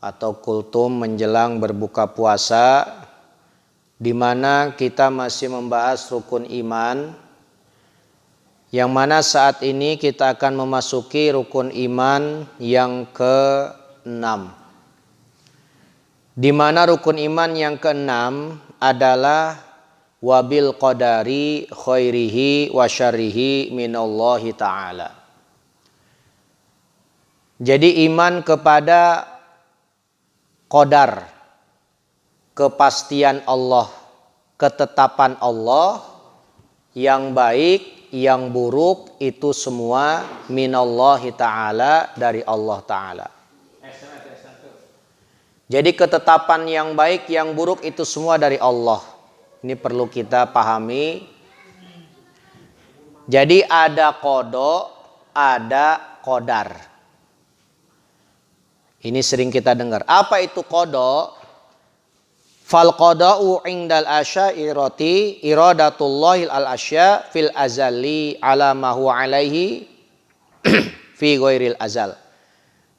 atau kultum menjelang berbuka puasa, di mana kita masih membahas rukun iman, yang mana saat ini kita akan memasuki rukun iman yang ke-6. Di mana rukun iman yang ke-6 adalah wabil qadari khairihi wa syarrihi minallahi ta'ala. Jadi iman kepada qadar, kepastian Allah, ketetapan Allah, yang baik, yang buruk, itu semua minallahi ta'ala, dari Allah ta'ala. Jadi ketetapan yang baik, yang buruk itu semua dari Allah. Ini perlu kita pahami. Jadi ada qada, ada qadar. Ini sering kita dengar. Apa itu qada? Fal qada'u indal asya'irati iradatullahil al asya fil azali ala ma huwa alaihi fi ghairil azal.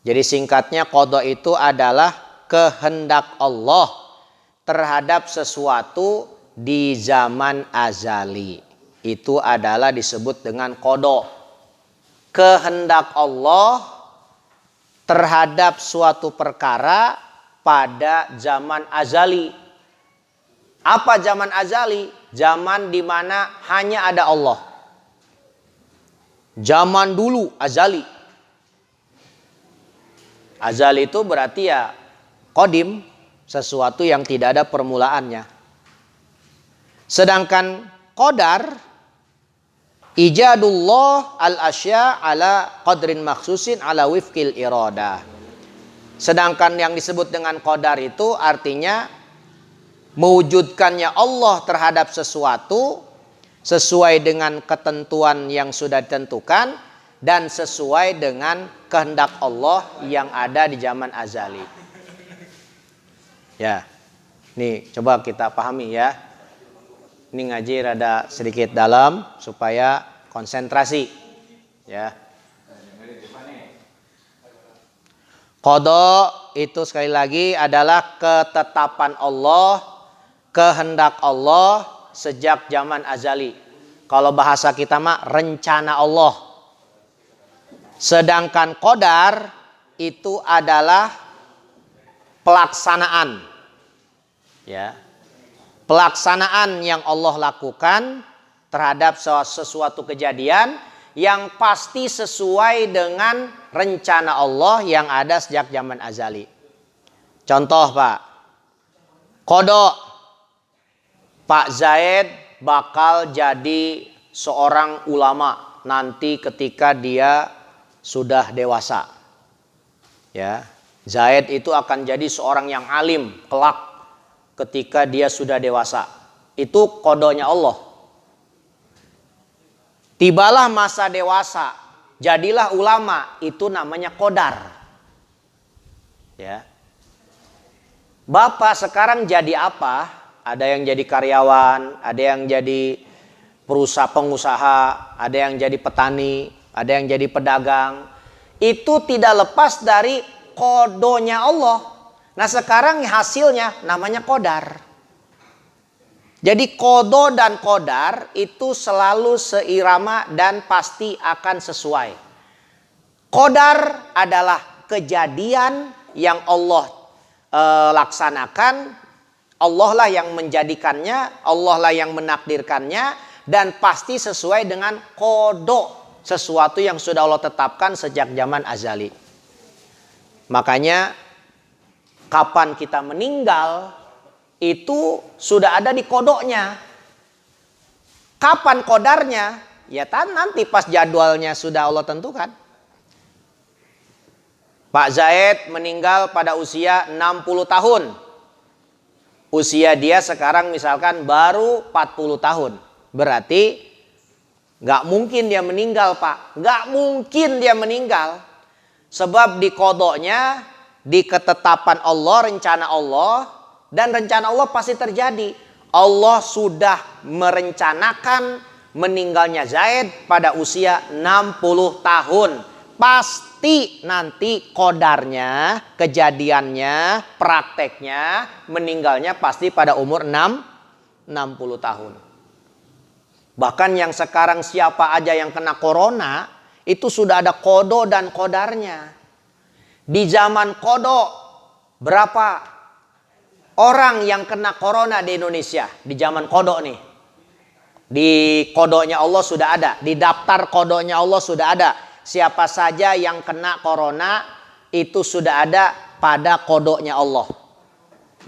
Jadi singkatnya qada itu adalah kehendak Allah terhadap sesuatu di zaman azali. Itu adalah disebut dengan qada. Kehendak Allah terhadap suatu perkara pada zaman azali. Apa zaman azali? Zaman di mana hanya ada Allah. Zaman dulu azali. Azali itu berarti ya qadim, sesuatu yang tidak ada permulaannya. Sedangkan qadar, ijadullah al-asya ala qadrin makhsusin ala wifqil iradah. Sedangkan yang disebut dengan qadar itu artinya mewujudkannya Allah terhadap sesuatu sesuai dengan ketentuan yang sudah ditentukan dan sesuai dengan kehendak Allah yang ada di zaman azali. Ya, nih coba kita pahami ya. Ini ngaji rada sedikit dalam supaya konsentrasi. Ya. Qada itu sekali lagi adalah ketetapan Allah, kehendak Allah sejak zaman azali. Kalau bahasa kita mah rencana Allah. Sedangkan qadar itu adalah pelaksanaan. Ya. Pelaksanaan yang Allah lakukan terhadap sesuatu kejadian yang pasti sesuai dengan rencana Allah yang ada sejak zaman azali. Contoh Pak, qada, Pak Zaid bakal jadi seorang ulama nanti ketika dia sudah dewasa. Ya, Zaid itu akan jadi seorang yang alim kelak ketika dia sudah dewasa. Itu qadanya Allah. Tibalah masa dewasa, jadilah ulama, itu namanya qadar. Ya. Bapak sekarang jadi apa? Ada yang jadi karyawan, ada yang jadi pengusaha, ada yang jadi petani, ada yang jadi pedagang. Itu tidak lepas dari qadanya Allah. Nah sekarang hasilnya namanya qadar. Jadi qada dan qadar itu selalu seirama dan pasti akan sesuai. Qadar adalah kejadian yang Allah laksanakan. Allah lah yang menjadikannya, Allah lah yang menakdirkannya, dan pasti sesuai dengan qada, sesuatu yang sudah Allah tetapkan sejak zaman azali. Makanya kapan kita meninggal itu sudah ada di kodoknya. Kapan kodarnya? Ya nanti pas jadwalnya sudah Allah tentukan. Pak Zaid meninggal pada usia 60 tahun. Usia dia sekarang misalkan baru 40 tahun. Berarti gak mungkin dia meninggal Pak. Gak mungkin dia meninggal. Sebab di kodoknya, di ketetapan Allah, rencana Allah, dan rencana Allah pasti terjadi. Allah sudah merencanakan meninggalnya Zaid pada usia 60 tahun. pasti nanti kodarnya, kejadiannya, prakteknya, meninggalnya pasti pada umur 60 tahun. Bahkan yang sekarang siapa aja yang kena corona, itu sudah ada kodo dan kodarnya. Di zaman kodo, berapa orang yang kena corona di Indonesia? Di zaman kodo nih. Di kodonya Allah sudah ada. Di daftar kodonya Allah sudah ada. Siapa saja yang kena corona, itu sudah ada pada kodonya Allah.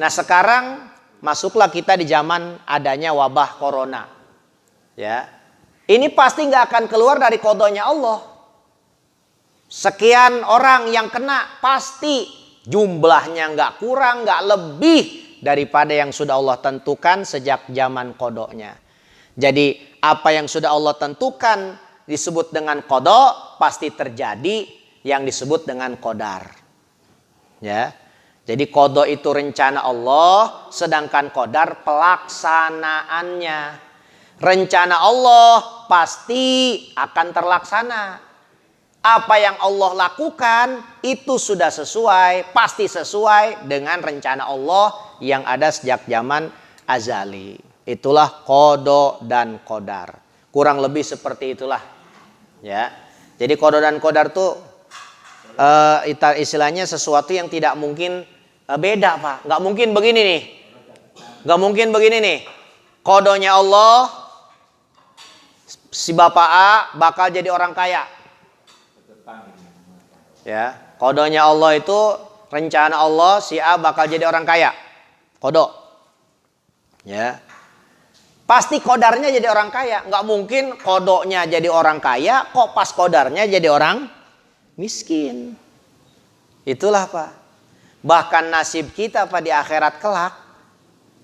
Nah sekarang, masuklah kita di zaman adanya wabah corona. Ya, ini pasti nggak akan keluar dari kodonya Allah. Sekian orang yang kena pasti jumlahnya nggak kurang, nggak lebih daripada yang sudah Allah tentukan sejak zaman kodonya. Jadi apa yang sudah Allah tentukan disebut dengan kodo, pasti terjadi yang disebut dengan kodar. Ya, jadi kodo itu rencana Allah, sedangkan kodar pelaksanaannya. Rencana Allah pasti akan terlaksana. Apa yang Allah lakukan itu sudah sesuai, pasti sesuai dengan rencana Allah yang ada sejak zaman azali. Itulah kodo dan kodar. Kurang lebih seperti itulah. Ya. Jadi kodo dan kodar itu istilahnya sesuatu yang tidak mungkin beda, Pak. Nggak mungkin begini nih. Nggak mungkin begini nih. Kodonya Allah, si Bapak A bakal jadi orang kaya. Ya, kodonya Allah itu rencana Allah, si A bakal jadi orang kaya. Kodo. Ya. Pasti kodarnya jadi orang kaya. Nggak mungkin kodonya jadi orang kaya, kok pas kodarnya jadi orang miskin. Itulah Pak. Bahkan nasib kita Pak di akhirat kelak,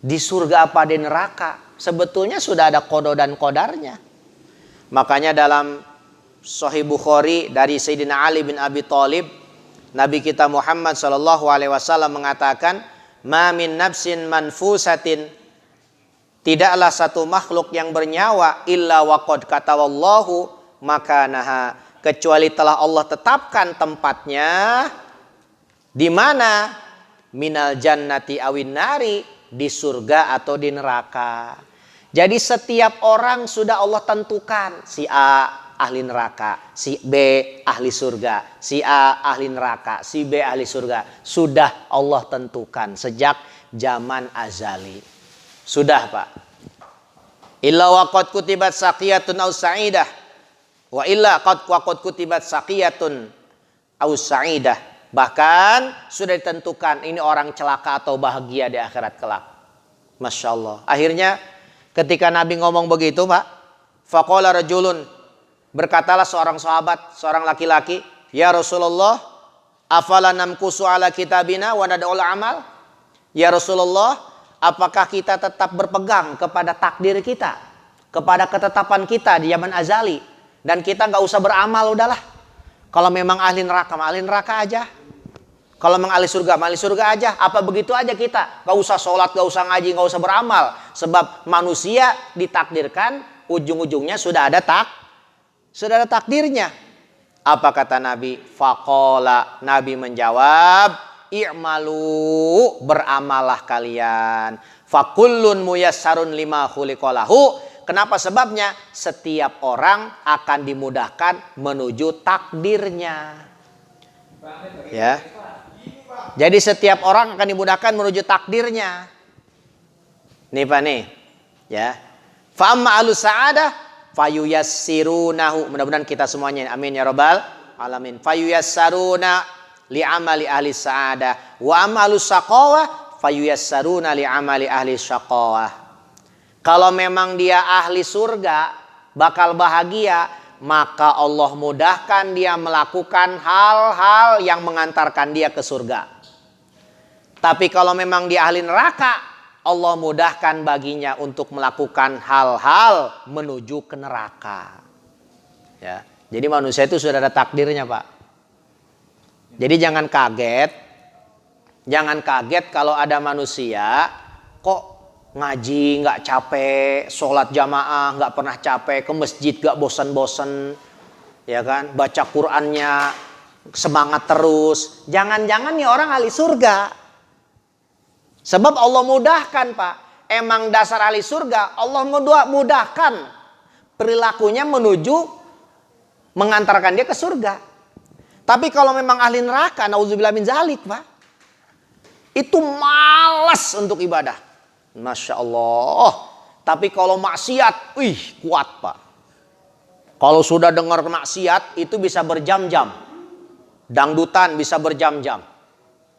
di surga apa di neraka, sebetulnya sudah ada kodo dan kodarnya. Makanya dalam Sahih Bukhari dari Sayyidina Ali bin Abi Thalib, Nabi kita Muhammad SAW mengatakan, "Ma min nafsin manfusatin", tidaklah satu makhluk yang bernyawa illa waqad katawallahu makanaha, kecuali telah Allah tetapkan tempatnya di mana, minal jannati awin nari, di surga atau di neraka. Jadi setiap orang sudah Allah tentukan, si A ahli neraka, si B ahli surga, si A ahli neraka, si B ahli surga. Sudah Allah tentukan sejak zaman azali. Sudah Pak. Illa waqad kutibat saqiyatun aw sa'idah. Wa illa qad kutibat saqiyatun aw sa'idah. Bahkan sudah ditentukan ini orang celaka atau bahagia di akhirat kelak. Masya Allah. Akhirnya ketika Nabi ngomong begitu Pak, faqala rajulun, berkatalah seorang sahabat, seorang laki-laki, ya Rasulullah, afala namkusu ala kitabina wa nad'ul amal? Ya Rasulullah, apakah kita tetap berpegang kepada takdir kita, kepada ketetapan kita di zaman azali, dan kita nggak usah beramal, udahlah. Kalau memang ahli neraka aja. Kalau memang ahli surga aja. Apa begitu aja kita? Gak usah sholat, gak usah ngaji, gak usah beramal. Sebab manusia ditakdirkan ujung-ujungnya sudah ada takdirnya. Apa kata Nabi? Faqala, Nabi menjawab, i'malu, beramalah kalian. Fakullun muyassarun lima khuliqalahu. Kenapa sebabnya? Setiap orang akan dimudahkan menuju takdirnya. Ya. Jadi setiap orang akan dimudahkan menuju takdirnya. Nih Pak nih. Ya. Fa amma alus sa'adah fayuyassirunahu. Mudah-mudahan kita semuanya amin ya rabbal alamin. Fayuyassaruna li amali ahli sa'adah wa amalus syaqawah fayuyassaruna li amali ahli syaqawah. Kalau memang dia ahli surga, bakal bahagia, maka Allah mudahkan dia melakukan hal-hal yang mengantarkan dia ke surga. Tapi kalau memang dia ahli neraka, Allah mudahkan baginya untuk melakukan hal-hal menuju ke neraka. Ya. Jadi manusia itu sudah ada takdirnya Pak. Jadi jangan kaget kalau ada manusia kok ngaji nggak capek, sholat jamaah nggak pernah capek, ke masjid nggak bosan-bosan. ya kan? Baca Qur'annya semangat terus. Jangan-jangan nih orang ahli surga. Sebab Allah mudahkan, Pak. Emang dasar ahli surga, Allah mudahkan perilakunya menuju mengantarkan dia ke surga. Tapi kalau memang ahli neraka, nauzubillah min zalik, Pak, itu malas untuk ibadah. Masya Allah. Tapi kalau maksiat, kuat, Pak. Kalau sudah dengar maksiat, itu bisa berjam-jam. Dangdutan bisa berjam-jam.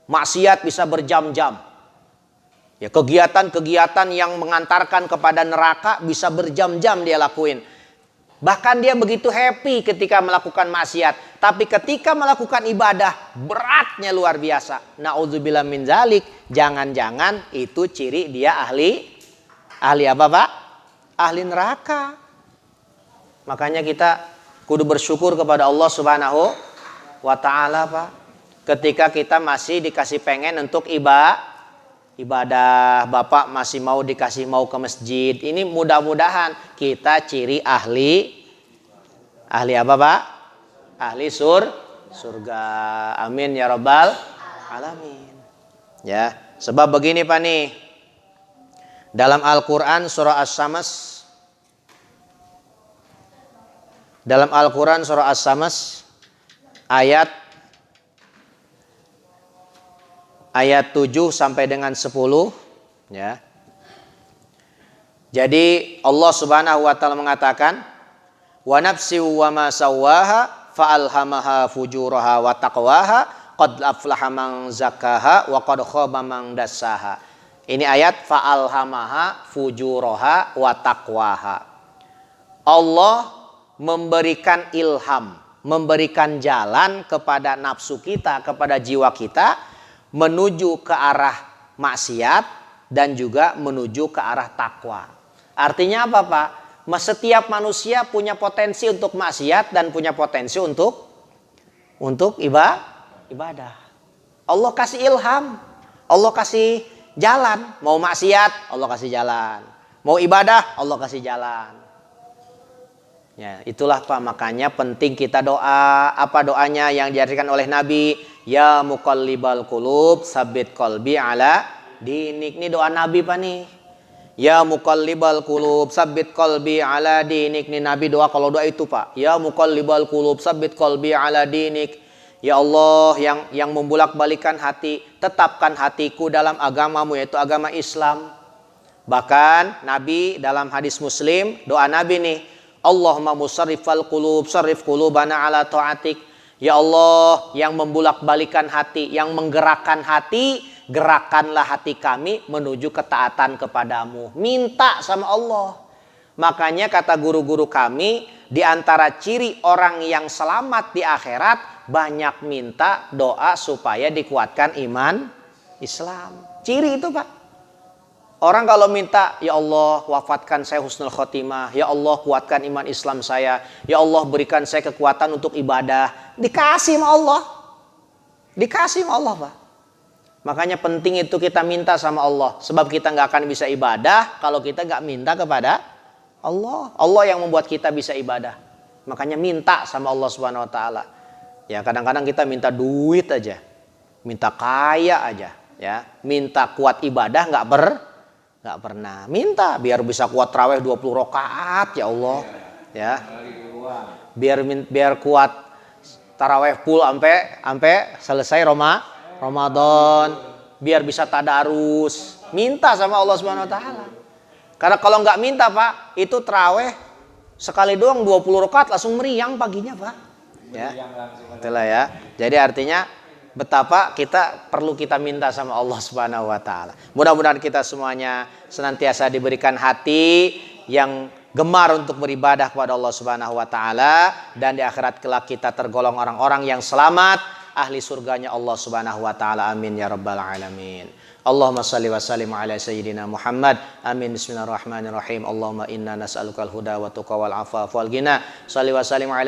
Maksiat bisa berjam-jam. Ya, kegiatan-kegiatan yang mengantarkan kepada neraka bisa berjam-jam dia lakuin. Bahkan dia begitu happy ketika melakukan maksiat. Tapi ketika melakukan ibadah, beratnya luar biasa. Na'udzubillah min zalik. Jangan-jangan itu ciri dia ahli apa, Pak? Ahli neraka. Makanya kita kudu bersyukur kepada Allah Subhanahu wa ta'ala, Pak. Ketika kita masih dikasih pengen untuk ibadah, Bapak masih mau dikasih mau ke masjid. Ini mudah-mudahan kita ciri ahli apa, Pak? Ahli surga. Amin ya rabbal alamin. Ya, sebab begini, Pak nih. Dalam Al-Qur'an surah As-Samas, ayat 7 sampai dengan 10, ya. Jadi Allah Subhanahu wa taala mengatakan, wa nafsi wa ma sawwaha fa alhamaha fujuraha wa taqwaha qad aflaha man zakkaha wa qad khaba man dassaha. Ini ayat fa alhamaha fujuraha wa taqwaha. Allah memberikan ilham, memberikan jalan kepada nafsu kita, kepada jiwa kita menuju ke arah maksiat dan juga menuju ke arah takwa. Artinya apa, Pak? Setiap manusia punya potensi untuk maksiat dan punya potensi untuk ibadah. Allah kasih ilham, Allah kasih jalan. Mau maksiat, Allah kasih jalan. Mau ibadah, Allah kasih jalan. Ya, itulah, Pak, makanya penting kita doa. Apa doanya yang diajarkan oleh Nabi? Ya muqallibal qulub, tsabbit qalbi ala dinik. Ini doa Nabi, Pak nih. Ya muqallibal qulub, tsabbit qalbi ala dinik. Ini Nabi doa kalau doa itu, Pak. Ya muqallibal qulub, tsabbit qalbi ala dinik. Ya Allah yang membulak-balikan hati, tetapkan hatiku dalam agamamu, yaitu agama Islam. Bahkan Nabi dalam hadis Muslim, doa Nabi nih, Allahumma musarrifal qulub, sarrif qulubana ala ta'atik. Ya Allah yang membulak-balikan hati, yang menggerakkan hati, gerakanlah hati kami menuju ketaatan kepadamu. Minta sama Allah. Makanya kata guru-guru kami, di antara ciri orang yang selamat di akhirat, banyak minta doa supaya dikuatkan iman Islam. Ciri itu, Pak. Orang kalau minta, ya Allah wafatkan saya husnul khotimah, ya Allah kuatkan iman Islam saya, ya Allah berikan saya kekuatan untuk ibadah, dikasih sama Allah. Dikasih sama Allah, Pak. Makanya penting itu kita minta sama Allah. Sebab kita gak akan bisa ibadah kalau kita gak minta kepada Allah. Allah yang membuat kita bisa ibadah. Makanya minta sama Allah Subhanahu wa taala. Ya, kadang-kadang kita minta duit aja. Minta kaya aja, ya. Minta kuat ibadah gak pernah. Minta biar bisa kuat tarawih 20 rakaat, ya Allah. Ya. Biar kuat tarawih full sampai selesai Ramadan. Biar bisa tadarus. Minta sama Allah Subhanahu wa taala. Karena kalau nggak minta, Pak, itu tarawih sekali doang 20 rakaat langsung meriang paginya, Pak. Ya. Itulah ya. Jadi artinya betapa perlu kita minta sama Allah Subhanahu wa taala. Mudah-mudahan kita semuanya senantiasa diberikan hati yang gemar untuk beribadah kepada Allah Subhanahu wa taala, dan di akhirat kelak kita tergolong orang-orang yang selamat, ahli surganya Allah Subhanahu wa taala. Amin ya rabbal alamin. Allahumma salli wa sallim ala sayyidina Muhammad. Amin. Bismillahirrahmanirrahim. Allahumma inna nas'alukal huda wa tuqa wal afafa wal ghina. Salli wa sallim ala